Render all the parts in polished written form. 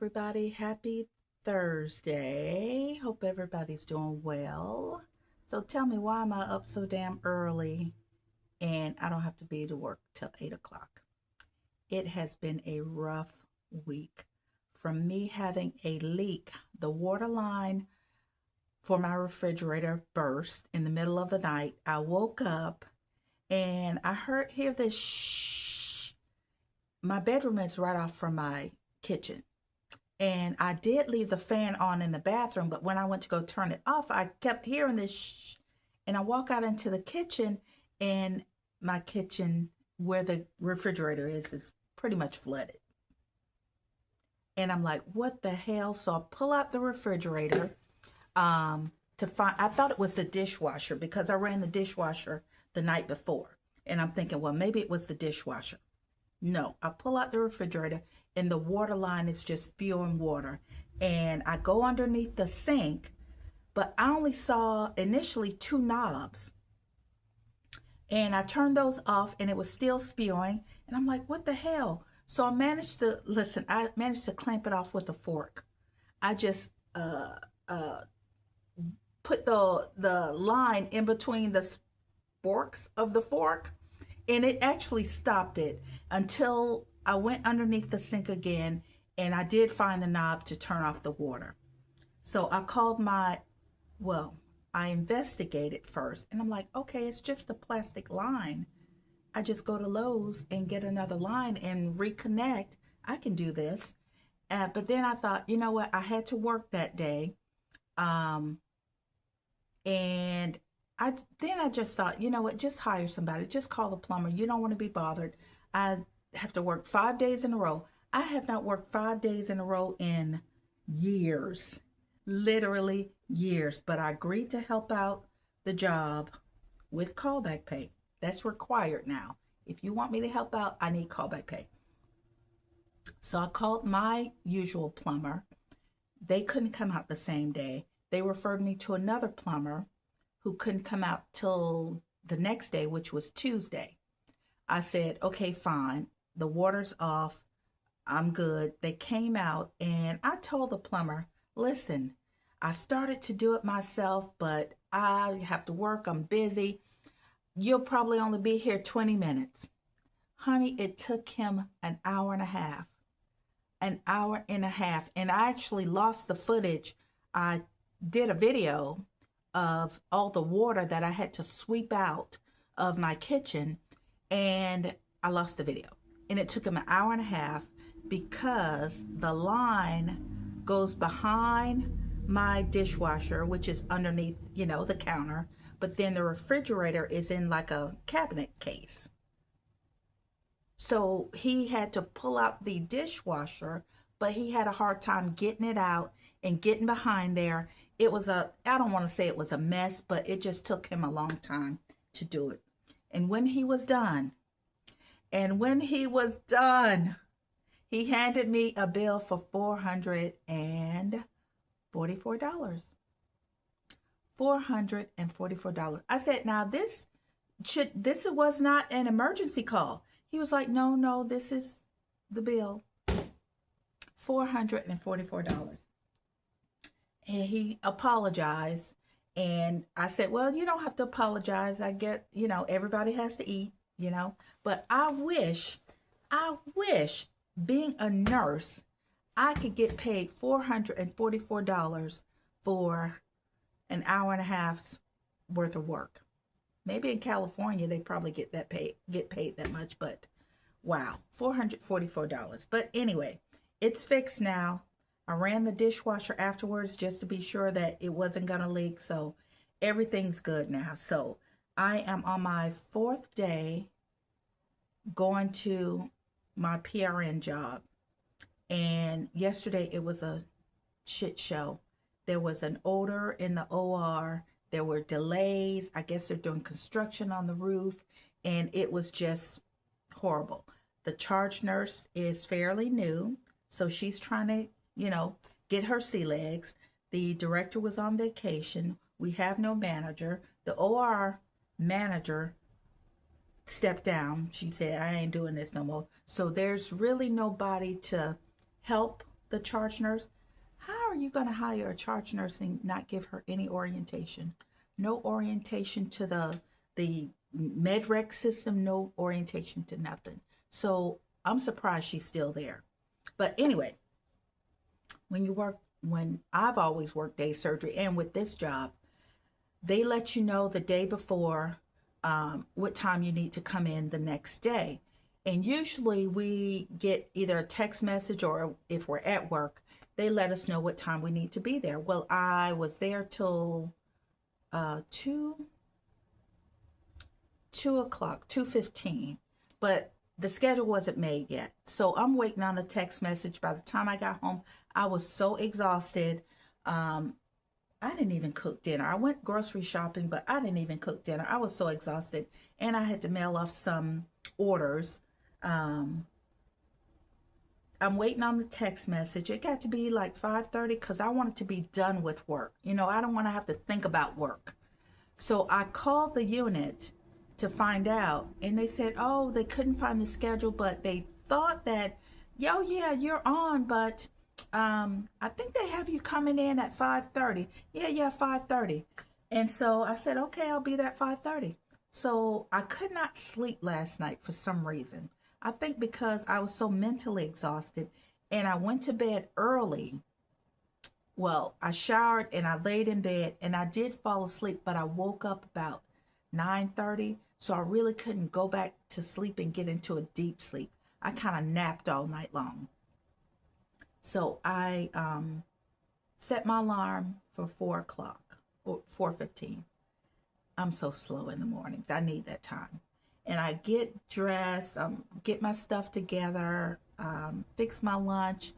everybody. Happy Thursday. Hope everybody's doing well. So tell me, why am I up so damn early and I don't have to be to work till 8 o'clock? It has been a rough week. From me having a leak, the water line for my refrigerator burst in the middle of the night. I woke up and I hear this shh. My bedroom is right off from my kitchen. And I did leave the fan on in the bathroom, but when I went to go turn it off, I kept hearing this shh. And I walk out into the kitchen, and my kitchen, where the refrigerator is pretty much flooded. And I'm like, what the hell? So I pull out the refrigerator to find, I thought it was the dishwasher because I ran the dishwasher the night before. And I'm thinking, well, maybe it was the dishwasher. No, I pull out the refrigerator and the water line is just spewing water. And I go underneath the sink, but I only saw initially two knobs. And I turned those off and it was still spewing. And I'm like, what the hell? So I managed to clamp it off with a fork. I just put the line in between the forks of the fork, and it actually stopped it until I went underneath the sink again, and I did find the knob to turn off the water. So I called I investigated first, and I'm like, okay, it's just a plastic line. I just go to Lowe's and get another line and reconnect. I can do this. But then I thought, you know what? I had to work that day. And I just thought, you know what, just hire somebody, just call the plumber. You don't want to be bothered. I have to work 5 days in a row. I have not worked 5 days in a row in years, literally years, but I agreed to help out the job with callback pay. That's required now. If you want me to help out, I need callback pay. So I called my usual plumber. They couldn't come out the same day. They referred me to another plumber who couldn't come out till the next day, which was Tuesday. I said, okay, fine. The water's off. I'm good. They came out and I told the plumber, listen, I started to do it myself, but I have to work. I'm busy. You'll probably only be here 20 minutes. Honey, it took him an hour and a half. An hour and a half. And I actually lost the footage. I did a video of all the water that I had to sweep out of my kitchen, and I lost the video. And it took him an hour and a half because the line goes behind my dishwasher, which is underneath, the counter, but then the refrigerator is in like a cabinet case. So he had to pull out the dishwasher, but he had a hard time getting it out and getting behind there. I don't want to say it was a mess, but it just took him a long time to do it. And when he was done, he handed me a bill for $444. $444. I said, now this was not an emergency call. He was like, no, this is the bill. $444. And he apologized. And I said, well, you don't have to apologize. I get, everybody has to eat, But I wish being a nurse, I could get paid $444 for an hour and a half's worth of work. Maybe in California they probably get paid that much, but wow, $444. But anyway, it's fixed now. I ran the dishwasher afterwards just to be sure that it wasn't gonna leak, so everything's good now. So I am on my 4th day going to my PRN job, and yesterday it was a shit show. There was an odor in the OR. There were delays. I guess they're doing construction on the roof, and it was just horrible. The charge nurse is fairly new, so she's trying to, get her sea legs. The director was on vacation. We have no manager. The OR manager stepped down. She said, I ain't doing this no more. So there's really nobody to help the charge nurse. How are you going to hire a charge nurse and not give her any orientation? No orientation to the MedRec system, no orientation to nothing. So I'm surprised she's still there. But anyway, when I've always worked day surgery, and with this job, they let you know the day before what time you need to come in the next day. And usually we get either a text message, or if we're at work, they let us know what time we need to be there. Well, I was there till 2 o'clock, 2:15, but the schedule wasn't made yet. So I'm waiting on a text message. By the time I got home, I was so exhausted. I didn't even cook dinner. I went grocery shopping, but I didn't even cook dinner. I was so exhausted, and I had to mail off some orders. I'm waiting on the text message. It got to be like 5:30 because I wanted to be done with work. You know, I don't want to have to think about work. So I called the unit to find out, and they said, oh, they couldn't find the schedule, but they thought that, yo, yeah, you're on, but I think they have you coming in at 5:30. Yeah, 5:30. And so I said, okay, I'll be there at 5:30. So I could not sleep last night for some reason. I think because I was so mentally exhausted, and I went to bed early. Well, I showered and I laid in bed, and I did fall asleep, but I woke up about 9:30. So I really couldn't go back to sleep and get into a deep sleep. I kind of napped all night long. So I set my alarm for 4 o'clock or 4:15. I'm so slow in the mornings. I need that time. And I get dressed, get my stuff together, fix my lunch,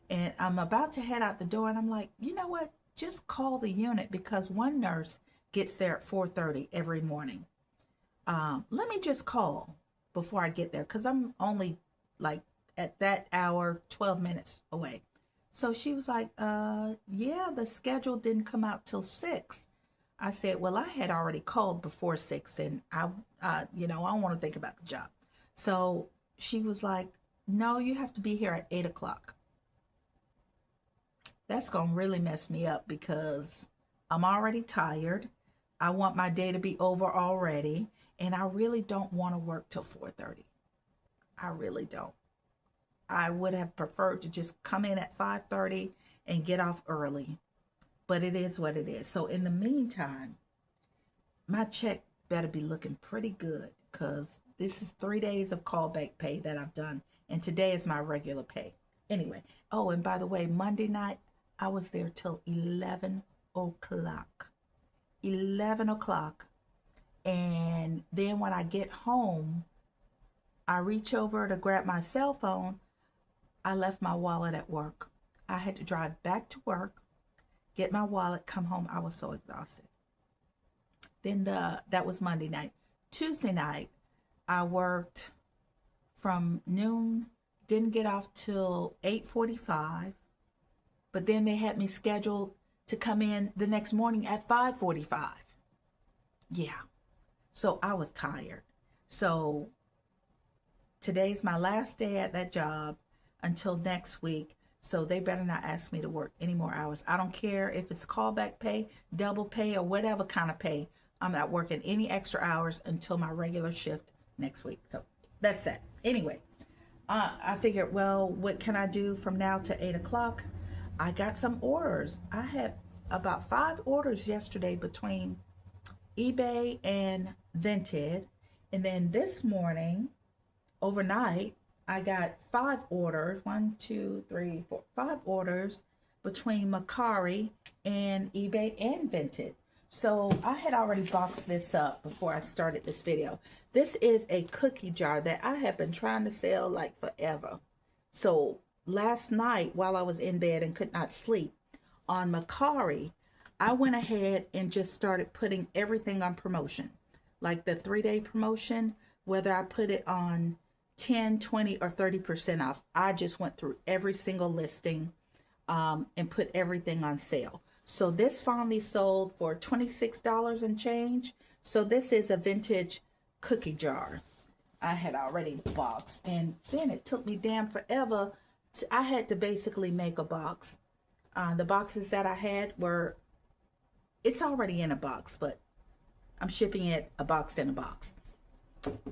and I'm about to head out the door. And I'm like, you know what? Just call the unit, because one nurse gets there at 4:30 every morning. Let me just call before I get there, because I'm only like at that hour 12 minutes away. So she was like, yeah, the schedule didn't come out till 6. I said, well, I had already called before 6, and I don't want to think about the job. So she was like, no, you have to be here at 8 o'clock. That's going to really mess me up, because I'm already tired. I want my day to be over already, and I really don't want to work till 4:30. I really don't. I would have preferred to just come in at 5:30 and get off early, but it is what it is. So in the meantime, my check better be looking pretty good, because this is 3 days of callback pay that I've done, and today is my regular pay. Anyway, oh, and by the way, Monday night, I was there till 11 o'clock. 11 o'clock. And then when I get home, I reach over to grab my cell phone. I left my wallet at work. I had to drive back to work, get my wallet, come home. I was so exhausted. Then that was Monday night. Tuesday night, I worked from noon, didn't get off till 8:45, but then they had me scheduled to come in the next morning at 5:45. Yeah. So I was tired. So today's my last day at that job until next week. So they better not ask me to work any more hours. I don't care if it's callback pay, double pay, or whatever kind of pay. I'm not working any extra hours until my regular shift next week. So that's that. Anyway, I figured, well, what can I do from now to 8 o'clock? I got some orders. I had about 5 orders yesterday between eBay and Vinted. And then this morning, overnight, I got 5 orders. 1, 2, 3, 4, 5 orders between Movavi and eBay and Vinted. So I had already boxed this up before I started this video. This is a cookie jar that I have been trying to sell like forever. So last night, while I was in bed and could not sleep, on Movavi, I went ahead and just started putting everything on promotion. Like the 3-day promotion, whether I put it on 10, 20, or 30% off. I just went through every single listing and put everything on sale. So this finally sold for $26 and change. So this is a vintage cookie jar I had already boxed. And then it took me damn forever I had to basically make a box. The boxes that I had were, it's already in a box, but I'm shipping it a box in a box.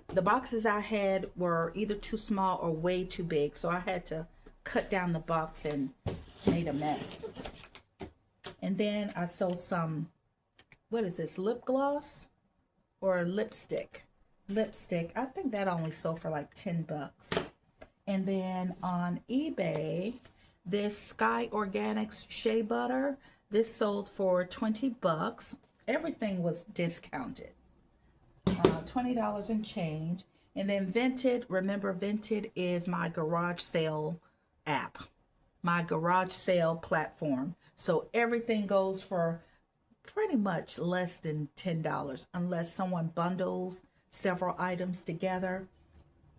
The boxes I had were either too small or way too big, so I had to cut down the box and made a mess. And then I sold some, what is this, lip gloss or lipstick? Lipstick. I think that only sold for like 10 bucks. And then on eBay, this Sky Organics shea butter, this sold for 20 bucks. Everything was discounted. $20 and change. And then Vinted, remember Vinted is my garage sale app, my garage sale platform. So everything goes for pretty much less than $10 unless someone bundles several items together.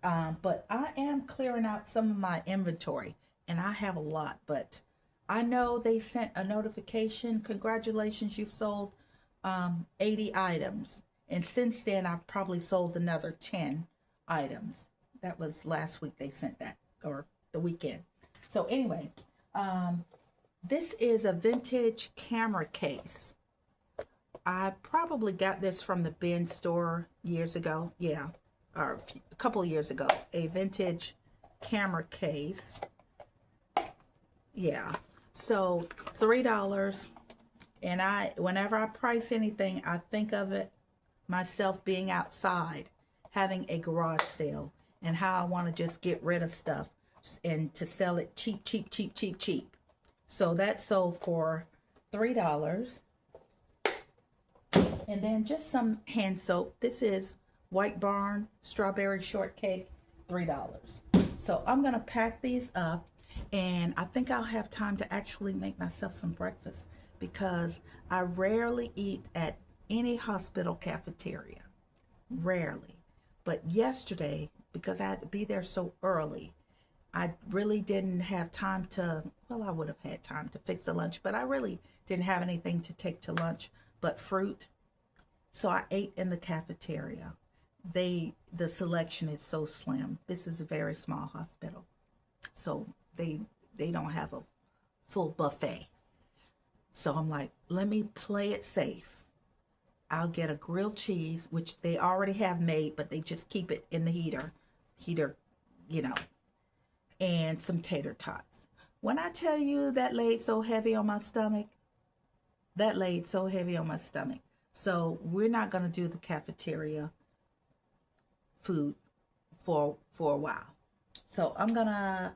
But I am clearing out some of my inventory, and I have a lot, but I know they sent a notification. Congratulations, you've sold 80 items. And since then, I've probably sold another 10 items. That was last week they sent that, or the weekend. So anyway, this is a vintage camera case. I probably got this from the bin store years ago. Yeah, or a couple of years ago. A vintage camera case. Yeah, so $3. And whenever I price anything, I think of it myself being outside, having a garage sale, and how I want to just get rid of stuff and to sell it cheap, cheap, cheap, cheap, cheap. So that sold for $3. And then just some hand soap. This is White Barn Strawberry Shortcake, $3. So I'm going to pack these up, and I think I'll have time to actually make myself some breakfast, because I rarely eat at any hospital cafeteria. Rarely. But yesterday, because I had to be there so early, I really didn't have time to, well, I would have had time to fix a lunch, but I really didn't have anything to take to lunch but fruit. So I ate in the cafeteria. The selection is so slim. This is a very small hospital. So they don't have a full buffet. So I'm like, let me play it safe. I'll get a grilled cheese, which they already have made, but they just keep it in the heater, you know, and some tater tots. When I tell you that laid so heavy on my stomach, that laid so heavy on my stomach. So we're not going to do the cafeteria food for a while. So I'm going to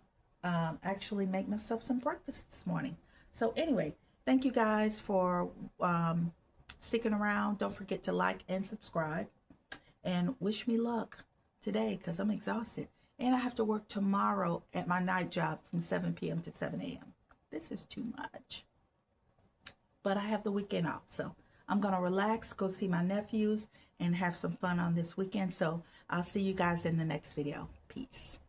actually make myself some breakfast this morning. So anyway, thank you guys for sticking around. Don't forget to like and subscribe, and wish me luck today, because I'm exhausted and I have to work tomorrow at my night job from 7 p.m. to 7 a.m. This is too much, but I have the weekend off, so I'm gonna relax, go see my nephews, and have some fun on this weekend. So I'll see you guys in the next video. Peace.